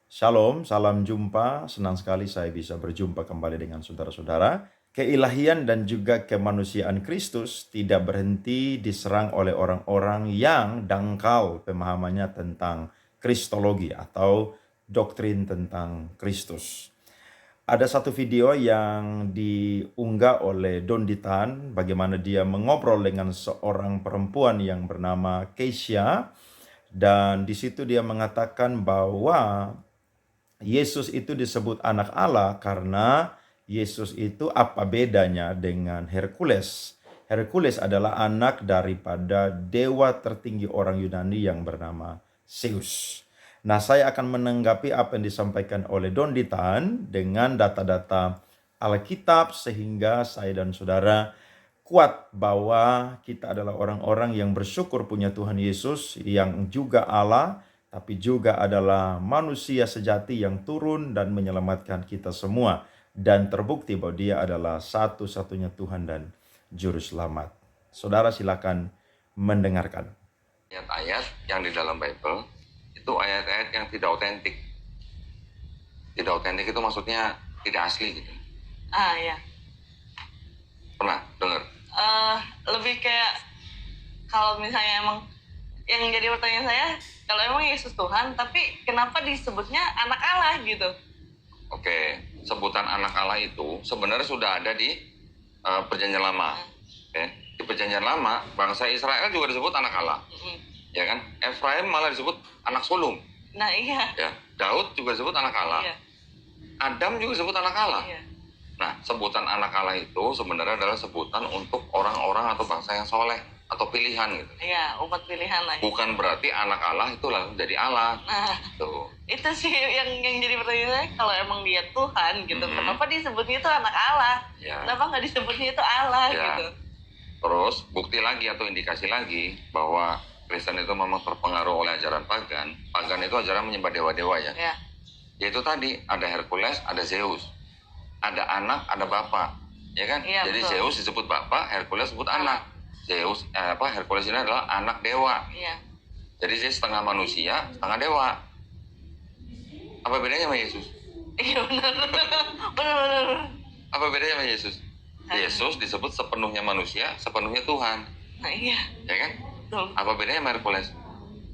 Shalom, salam jumpa. Senang sekali saya bisa berjumpa kembali dengan saudara-saudara. Keilahian dan juga kemanusiaan Kristus tidak berhenti diserang oleh orang-orang yang dangkal pemahamannya tentang kristologi atau doktrin tentang Kristus. Ada satu video yang diunggah oleh Don Ditan, bagaimana dia mengobrol dengan seorang perempuan yang bernama Keisha, dan di situ dia mengatakan bahwa Yesus itu disebut anak Allah karena Yesus itu apa bedanya dengan Hercules? Hercules adalah anak daripada dewa tertinggi orang Yunani yang bernama Zeus. Nah, saya akan menanggapi apa yang disampaikan oleh Don Ditan dengan data-data Alkitab sehingga saya dan saudara kuat bahwa kita adalah orang-orang yang bersyukur punya Tuhan Yesus yang juga Allah, tapi juga adalah manusia sejati yang turun dan menyelamatkan kita semua. Dan terbukti bahwa dia adalah satu-satunya Tuhan dan Juru Selamat. Saudara silakan mendengarkan. Ayat-ayat yang di dalam Bible itu ayat-ayat yang tidak otentik. Tidak otentik itu maksudnya tidak asli gitu. Ya. Pernah dengar? Lebih kayak kalau misalnya emang yang jadi pertanyaan saya, kalau emang Yesus Tuhan, tapi kenapa disebutnya anak Allah gitu? Oke, sebutan anak Allah itu sebenarnya sudah ada di Perjanjian Lama. Oke, di Perjanjian Lama bangsa Israel juga disebut anak Allah. Ya kan? Efraim malah disebut anak sulung. Nah iya. Ya, Daud juga disebut anak Allah. Iya. Adam juga disebut anak Allah. Iya. Nah, sebutan anak Allah itu sebenarnya adalah sebutan untuk orang-orang atau bangsa yang soleh atau pilihan gitu. Iya, umat pilihan lah. Bukan berarti anak Allah itu langsung jadi Allah. Nah, Tuh. itu sih yang jadi pertanyaan saya, kalau emang dia Tuhan gitu, kenapa disebutnya itu anak Allah? Ya. Kenapa nggak disebutnya itu Allah Ya. gitu? Terus bukti lagi atau indikasi lagi bahwa Kristen itu memang terpengaruh oleh ajaran pagan. Pagan itu ajaran menyembah dewa-dewa ya. Ya. Yaitu tadi ada Hercules, ada Zeus. Ada anak, ada bapak. Ya kan? Iya, jadi betul. Zeus disebut bapak, Hercules disebut anak. Hercules ini adalah anak dewa. Iya. Jadi dia setengah manusia, setengah dewa. Apa bedanya sama Yesus? Iya benar. Benar. Apa bedanya sama Yesus? Yesus disebut sepenuhnya manusia, sepenuhnya Tuhan. Nah iya. Ya kan? Betul. Apa bedanya sama Hercules?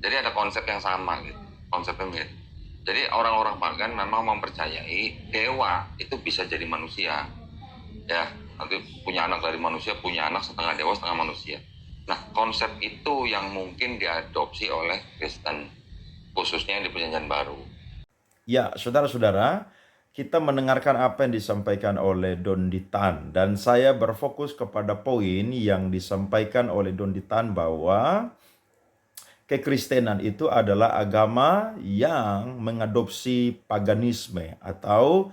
Jadi ada konsep yang sama gitu. Konsepnya mirip. Jadi orang-orang pagan memang mempercayai dewa itu bisa jadi manusia. Ya, nanti punya anak dari manusia, punya anak setengah dewa, setengah manusia. Nah, konsep itu yang mungkin diadopsi oleh Kristen, khususnya yang di Perjanjian Baru. Ya, saudara-saudara, kita mendengarkan apa yang disampaikan oleh Don Ditan. Dan saya berfokus kepada poin yang disampaikan oleh Don Ditan bahwa kekristenan itu adalah agama yang mengadopsi paganisme atau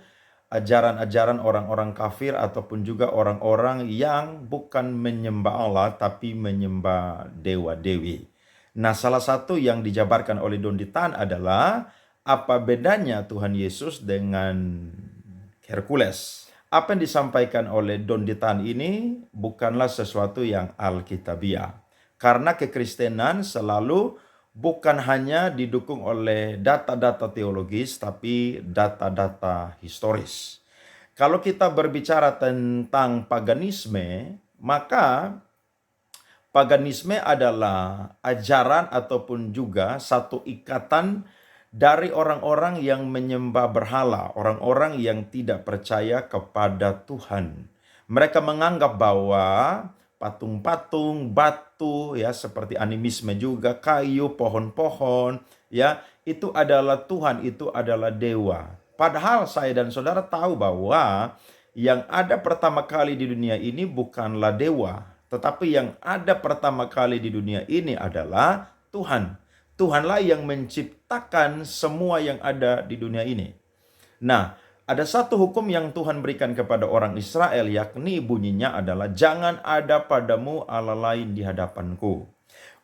ajaran-ajaran orang-orang kafir ataupun juga orang-orang yang bukan menyembah Allah tapi menyembah dewa-dewi. Nah, salah satu yang dijabarkan oleh Don Ditan adalah apa bedanya Tuhan Yesus dengan Hercules. Apa yang disampaikan oleh Don Ditan ini bukanlah sesuatu yang alkitabiah. Karena kekristenan selalu bukan hanya didukung oleh data-data teologis, tapi data-data historis. Kalau kita berbicara tentang paganisme, maka paganisme adalah ajaran ataupun juga satu ikatan dari orang-orang yang menyembah berhala, orang-orang yang tidak percaya kepada Tuhan. Mereka menganggap bahwa patung-patung, batu, ya seperti animisme juga, kayu, pohon-pohon, ya itu adalah Tuhan, itu adalah dewa. Padahal saya dan saudara tahu bahwa yang ada pertama kali di dunia ini bukanlah dewa, tetapi yang ada pertama kali di dunia ini adalah Tuhan. Tuhanlah yang menciptakan semua yang ada di dunia ini. Nah, ada satu hukum yang Tuhan berikan kepada orang Israel, yakni bunyinya adalah jangan ada padamu Allah lain di hadapanku.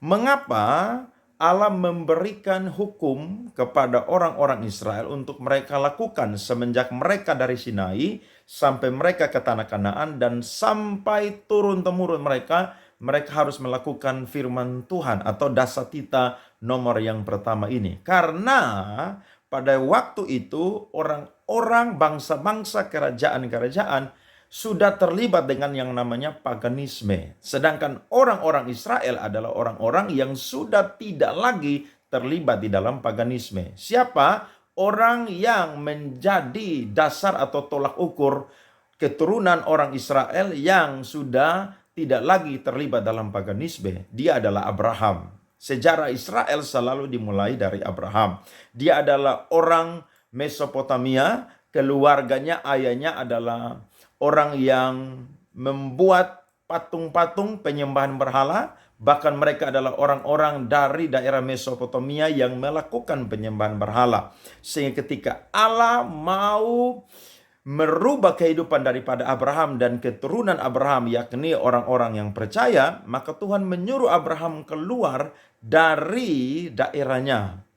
Mengapa Allah memberikan hukum kepada orang-orang Israel untuk mereka lakukan semenjak mereka dari Sinai sampai mereka ke tanah Kanaan dan sampai turun-temurun mereka harus melakukan firman Tuhan atau dasatita nomor yang pertama ini. Karena pada waktu itu orang-orang bangsa-bangsa kerajaan-kerajaan sudah terlibat dengan yang namanya paganisme. Sedangkan orang-orang Israel adalah orang-orang yang sudah tidak lagi terlibat di dalam paganisme. Siapa? Orang yang menjadi dasar atau tolak ukur keturunan orang Israel yang sudah tidak lagi terlibat dalam paganisme. Dia adalah Abraham. Sejarah Israel selalu dimulai dari Abraham. Dia adalah orang Mesopotamia, keluarganya, ayahnya adalah orang yang membuat patung-patung penyembahan berhala. Bahkan mereka adalah orang-orang dari daerah Mesopotamia yang melakukan penyembahan berhala. Sehingga ketika Allah mau merubah kehidupan daripada Abraham dan keturunan Abraham, yakni orang-orang yang percaya, maka Tuhan menyuruh Abraham keluar dari daerahnya.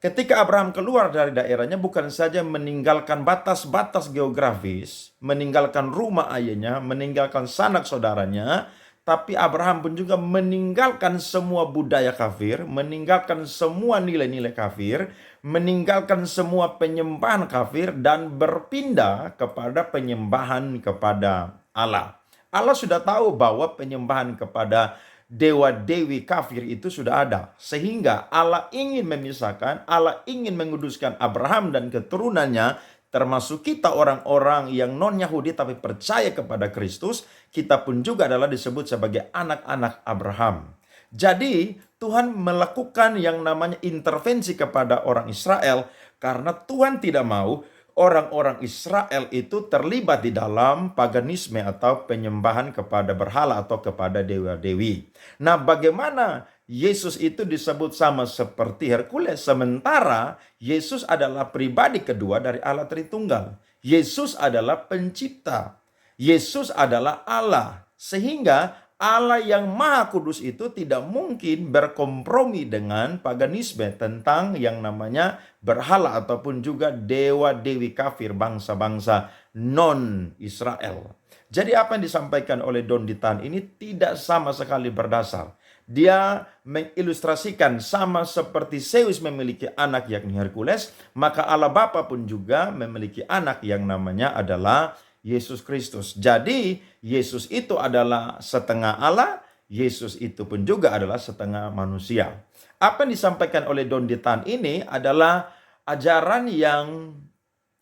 Ketika Abraham keluar dari daerahnya, bukan saja meninggalkan batas-batas geografis, meninggalkan rumah ayahnya, meninggalkan sanak saudaranya, tapi Abraham pun juga meninggalkan semua budaya kafir, meninggalkan semua nilai-nilai kafir, meninggalkan semua penyembahan kafir, dan berpindah kepada penyembahan kepada Allah. Allah sudah tahu bahwa penyembahan kepada dewa-dewi kafir itu sudah ada. Sehingga Allah ingin memisahkan, Allah ingin menguduskan Abraham dan keturunannya, termasuk kita orang-orang yang non-Yahudi tapi percaya kepada Kristus. Kita pun juga adalah disebut sebagai anak-anak Abraham. Jadi Tuhan melakukan yang namanya intervensi kepada orang Israel karena Tuhan tidak mau orang-orang Israel itu terlibat di dalam paganisme atau penyembahan kepada berhala atau kepada dewa-dewi. Nah, bagaimana Yesus itu disebut sama seperti Hercules, sementara Yesus adalah pribadi kedua dari Allah Tritunggal. Yesus adalah pencipta. Yesus adalah Allah. Sehingga Allah yang Maha Kudus itu tidak mungkin berkompromi dengan paganisme tentang yang namanya berhala ataupun juga dewa-dewi kafir bangsa-bangsa non-Israel. Jadi apa yang disampaikan oleh Don Ditan ini tidak sama sekali berdasar. Dia mengilustrasikan sama seperti Zeus memiliki anak yakni Hercules, maka Allah Bapa pun juga memiliki anak yang namanya adalah Yesus Kristus. Jadi Yesus itu adalah setengah Allah, Yesus itu pun juga adalah setengah manusia. Apa yang disampaikan oleh Don Ditan ini adalah ajaran yang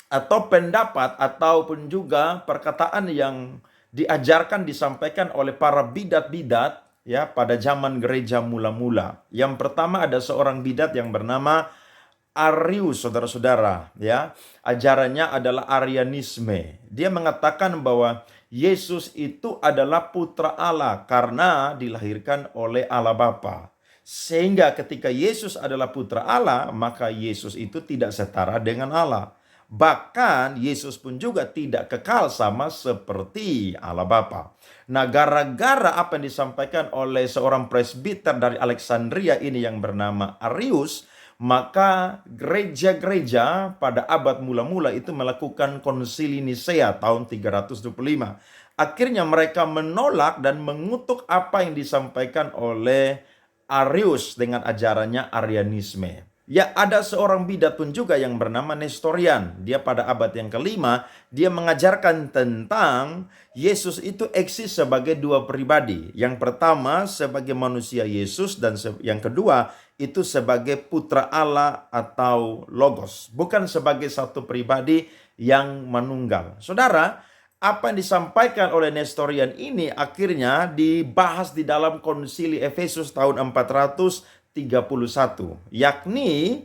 atau pendapat ataupun juga perkataan yang diajarkan disampaikan oleh para bidat-bidat ya pada zaman gereja mula-mula. Yang pertama ada seorang bidat yang bernama Arius, saudara-saudara, ya. Ajarannya adalah Arianisme. Dia mengatakan bahwa Yesus itu adalah putra Allah karena dilahirkan oleh Allah Bapa. Sehingga ketika Yesus adalah putra Allah, maka Yesus itu tidak setara dengan Allah. Bahkan Yesus pun juga tidak kekal sama seperti Allah Bapa. Nah, gara-gara apa yang disampaikan oleh seorang presbiter dari Alexandria ini yang bernama Arius, maka gereja-gereja pada abad mula-mula itu melakukan konsili Nisea tahun 325. Akhirnya mereka menolak dan mengutuk apa yang disampaikan oleh Arius dengan ajarannya Arianisme. Ya, ada seorang bidat pun juga yang bernama Nestorian. Dia pada abad yang kelima, dia mengajarkan tentang Yesus itu eksis sebagai dua pribadi. Yang pertama sebagai manusia Yesus dan yang kedua itu sebagai putra Allah atau Logos. Bukan sebagai satu pribadi yang manunggal. Saudara, apa yang disampaikan oleh Nestorian ini akhirnya dibahas di dalam konsili Efesus tahun 431, yakni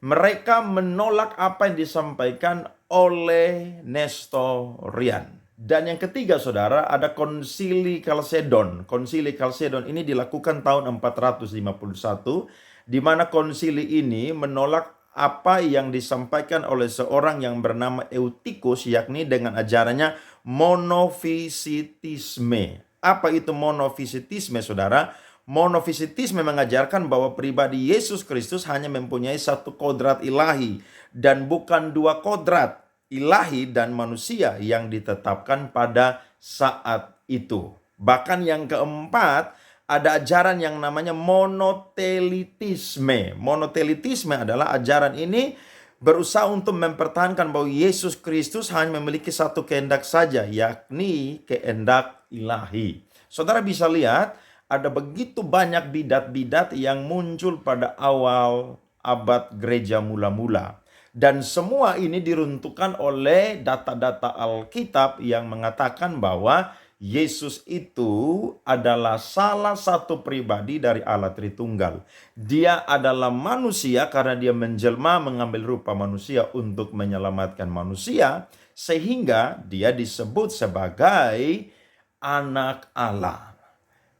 mereka menolak apa yang disampaikan oleh Nestorian. Dan yang ketiga, saudara, ada konsili Kalsedon. Konsili Kalsedon ini dilakukan tahun 451, di mana konsili ini menolak apa yang disampaikan oleh seorang yang bernama Eutikus, yakni dengan ajarannya monofisitisme. Apa itu monofisitisme, saudara? Monofisitisme mengajarkan bahwa pribadi Yesus Kristus hanya mempunyai satu kodrat ilahi dan bukan dua kodrat ilahi dan manusia yang ditetapkan pada saat itu. Bahkan yang keempat, ada ajaran yang namanya monotelitisme. Monotelitisme adalah ajaran ini berusaha untuk mempertahankan bahwa Yesus Kristus hanya memiliki satu kehendak saja, yakni kehendak ilahi. Saudara bisa lihat, ada begitu banyak bidat-bidat yang muncul pada awal abad gereja mula-mula. Dan semua ini diruntuhkan oleh data-data Alkitab yang mengatakan bahwa Yesus itu adalah salah satu pribadi dari Allah Tritunggal. Dia adalah manusia karena dia menjelma mengambil rupa manusia untuk menyelamatkan manusia, sehingga dia disebut sebagai anak Allah.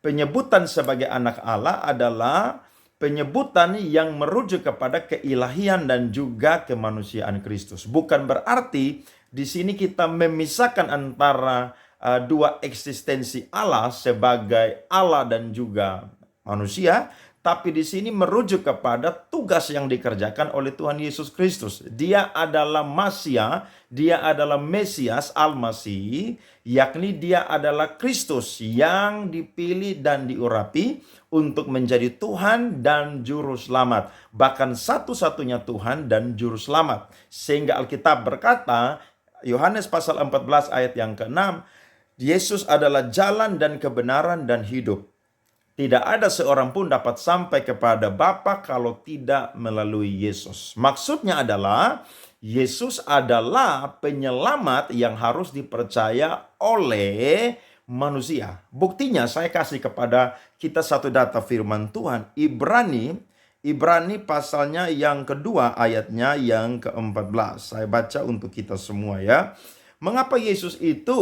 Penyebutan sebagai anak Allah adalah penyebutan yang merujuk kepada keilahian dan juga kemanusiaan Kristus. Bukan berarti di sini kita memisahkan antara dua eksistensi Allah sebagai Allah dan juga manusia, tapi di sini merujuk kepada tugas yang dikerjakan oleh Tuhan Yesus Kristus. Dia adalah Masia, dia adalah Mesias, Al-Masih, yakni dia adalah Kristus yang dipilih dan diurapi untuk menjadi Tuhan dan Juru Selamat. Bahkan satu-satunya Tuhan dan Juru Selamat. Sehingga Alkitab berkata, Yohanes pasal 14 ayat yang ke-6, Yesus adalah jalan dan kebenaran dan hidup. Tidak ada seorang pun dapat sampai kepada Bapa kalau tidak melalui Yesus. Maksudnya adalah Yesus adalah penyelamat yang harus dipercaya oleh manusia. Buktinya saya kasih kepada kita satu data firman Tuhan. Ibrani pasalnya yang kedua ayatnya yang ke-14. Saya baca untuk kita semua ya. Mengapa Yesus itu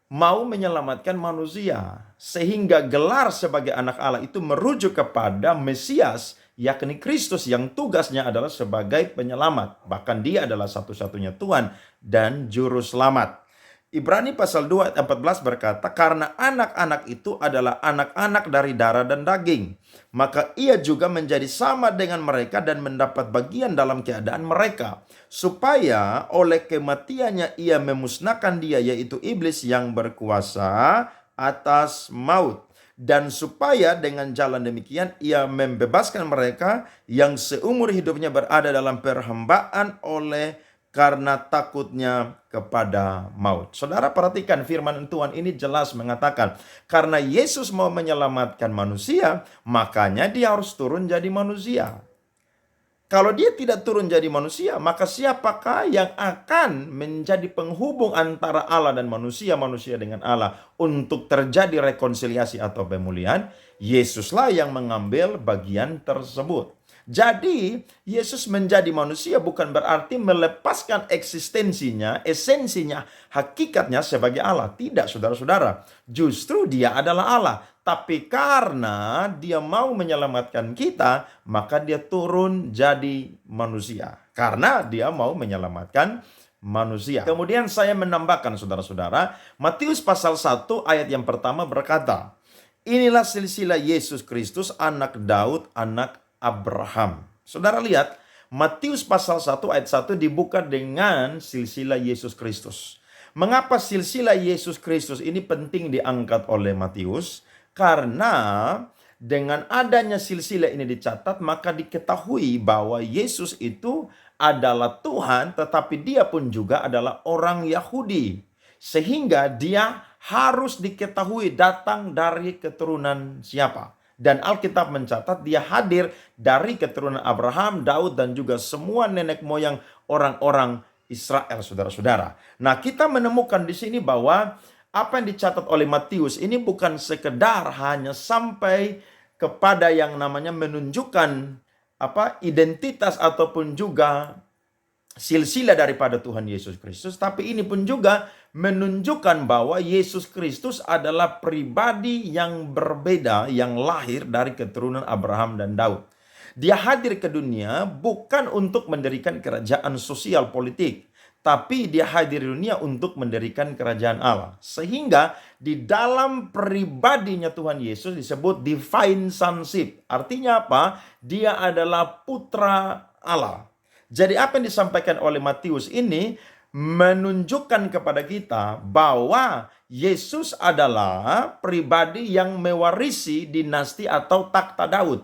mau menyelamatkan manusia, sehingga gelar sebagai anak Allah itu merujuk kepada Mesias, yakni Kristus yang tugasnya adalah sebagai penyelamat. Bahkan dia adalah satu-satunya Tuhan dan Juru Selamat. Ibrani pasal 2 ayat 14 berkata, karena anak-anak itu adalah anak-anak dari darah dan daging, maka ia juga menjadi sama dengan mereka dan mendapat bagian dalam keadaan mereka, supaya oleh kematiannya ia memusnahkan dia, yaitu iblis yang berkuasa atas maut, dan supaya dengan jalan demikian ia membebaskan mereka yang seumur hidupnya berada dalam perhambaan oleh karena takutnya kepada maut. Saudara perhatikan firman Tuhan ini jelas mengatakan, karena Yesus mau menyelamatkan manusia, makanya dia harus turun jadi manusia. Kalau dia tidak turun jadi manusia, maka siapakah yang akan menjadi penghubung antara Allah dan manusia, manusia dengan Allah untuk terjadi rekonsiliasi atau pemulihan? Yesuslah yang mengambil bagian tersebut. Jadi Yesus menjadi manusia bukan berarti melepaskan eksistensinya, esensinya, hakikatnya sebagai Allah. Tidak, saudara-saudara. Justru dia adalah Allah. Tapi karena dia mau menyelamatkan kita, maka dia turun jadi manusia. Karena dia mau menyelamatkan manusia. Kemudian saya menambahkan, saudara-saudara, Matius pasal 1 ayat yang pertama berkata, inilah silsilah Yesus Kristus, anak Daud, anak Abraham. Saudara lihat, Matius pasal 1 ayat 1 dibuka dengan silsilah Yesus Kristus. Mengapa silsilah Yesus Kristus ini penting diangkat oleh Matius? Karena dengan adanya silsilah ini dicatat, maka diketahui bahwa Yesus itu adalah Tuhan, tetapi dia pun juga adalah orang Yahudi. Sehingga dia harus diketahui datang dari keturunan siapa. Dan Alkitab mencatat dia hadir dari keturunan Abraham, Daud, dan juga semua nenek moyang orang-orang Israel, saudara-saudara. Nah, kita menemukan di sini bahwa apa yang dicatat oleh Matius ini bukan sekedar hanya sampai kepada yang namanya menunjukkan identitas ataupun juga silsilah daripada Tuhan Yesus Kristus, tapi ini pun juga menunjukkan bahwa Yesus Kristus adalah pribadi yang berbeda yang lahir dari keturunan Abraham dan Daud. Dia hadir ke dunia bukan untuk mendirikan kerajaan sosial politik, tapi dia hadir di dunia untuk mendirikan kerajaan Allah. Sehingga di dalam pribadinya Tuhan Yesus disebut divine sonship. Artinya apa? Dia adalah putra Allah. Jadi apa yang disampaikan oleh Matius ini menunjukkan kepada kita bahwa Yesus adalah pribadi yang mewarisi dinasti atau takhta Daud.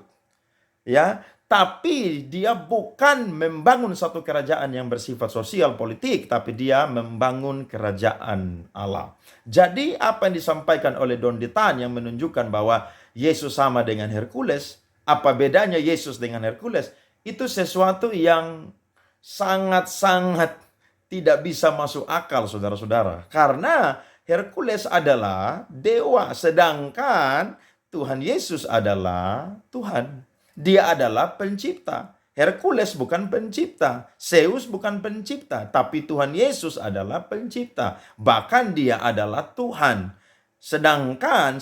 Ya, Tapi dia bukan membangun satu kerajaan yang bersifat sosial politik, tapi dia membangun kerajaan Allah. Jadi apa yang disampaikan oleh Don Ditan yang menunjukkan bahwa Yesus sama dengan Hercules, apa bedanya Yesus dengan Hercules? Itu sesuatu yang sangat-sangat tidak bisa masuk akal, saudara-saudara. Karena Hercules adalah dewa, sedangkan Tuhan Yesus adalah Tuhan. Dia adalah pencipta. Hercules bukan pencipta, Zeus bukan pencipta, tapi Tuhan Yesus adalah pencipta. Bahkan dia adalah Tuhan. Sedangkan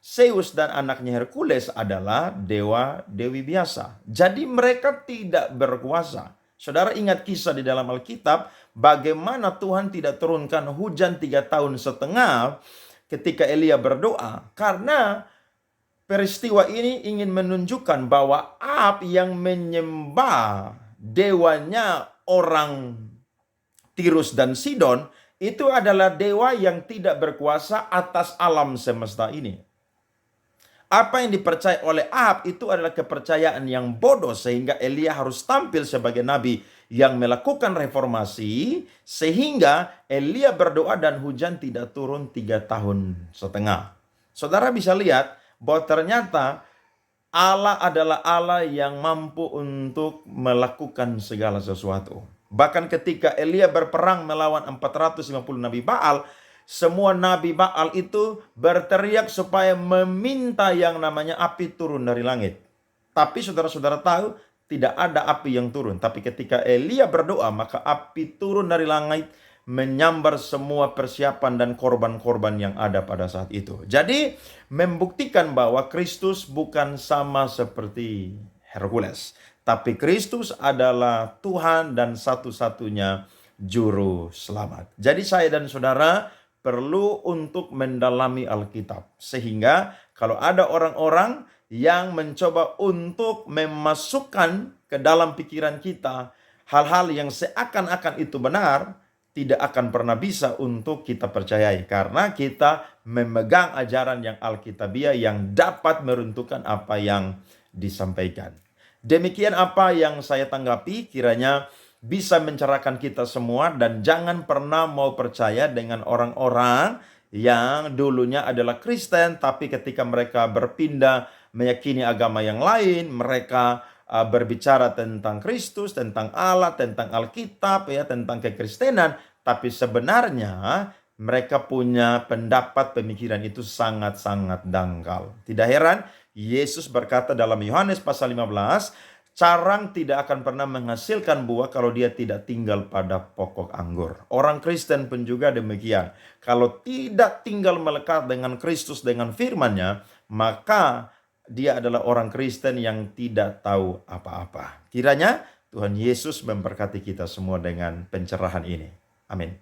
Zeus dan anaknya Hercules adalah dewa-dewi biasa. Jadi mereka tidak berkuasa. Saudara ingat kisah di dalam Alkitab, bagaimana Tuhan tidak turunkan hujan 3,5 tahun ketika Elia berdoa. Karena peristiwa ini ingin menunjukkan bahwa Ahab yang menyembah dewanya orang Tirus dan Sidon itu adalah dewa yang tidak berkuasa atas alam semesta ini. Apa yang dipercaya oleh Ahab itu adalah kepercayaan yang bodoh, sehingga Elia harus tampil sebagai nabi yang melakukan reformasi, sehingga Elia berdoa dan hujan tidak turun 3,5 tahun. Saudara bisa lihat bahwa ternyata Allah adalah Allah yang mampu untuk melakukan segala sesuatu. Bahkan ketika Elia berperang melawan 450 nabi Baal, semua nabi Baal itu berteriak supaya meminta yang namanya api turun dari langit. Tapi saudara-saudara tahu tidak ada api yang turun. Tapi ketika Elia berdoa, maka api turun dari langit menyambar semua persiapan dan korban-korban yang ada pada saat itu. Jadi membuktikan bahwa Kristus bukan sama seperti Hercules, tapi Kristus adalah Tuhan dan satu-satunya juru selamat. Jadi saya dan saudara perlu untuk mendalami Alkitab, sehingga kalau ada orang-orang yang mencoba untuk memasukkan ke dalam pikiran kita hal-hal yang seakan-akan itu benar, tidak akan pernah bisa untuk kita percayai, karena kita memegang ajaran yang Alkitabiah yang dapat meruntuhkan apa yang disampaikan. Demikian apa yang saya tanggapi, kiranya bisa mencerahkan kita semua, dan jangan pernah mau percaya dengan orang-orang yang dulunya adalah Kristen, tapi ketika mereka berpindah meyakini agama yang lain, mereka berbicara tentang Kristus, tentang Allah, tentang Alkitab, ya, tentang kekristenan, tapi sebenarnya mereka punya pendapat pemikiran itu sangat-sangat dangkal. Tidak heran Yesus berkata dalam Yohanes pasal 15, carang tidak akan pernah menghasilkan buah kalau dia tidak tinggal pada pokok anggur. Orang Kristen pun juga demikian. Kalau tidak tinggal melekat dengan Kristus, dengan firman-Nya, maka dia adalah orang Kristen yang tidak tahu apa-apa. Kiranya Tuhan Yesus memberkati kita semua dengan pencerahan ini. Amin.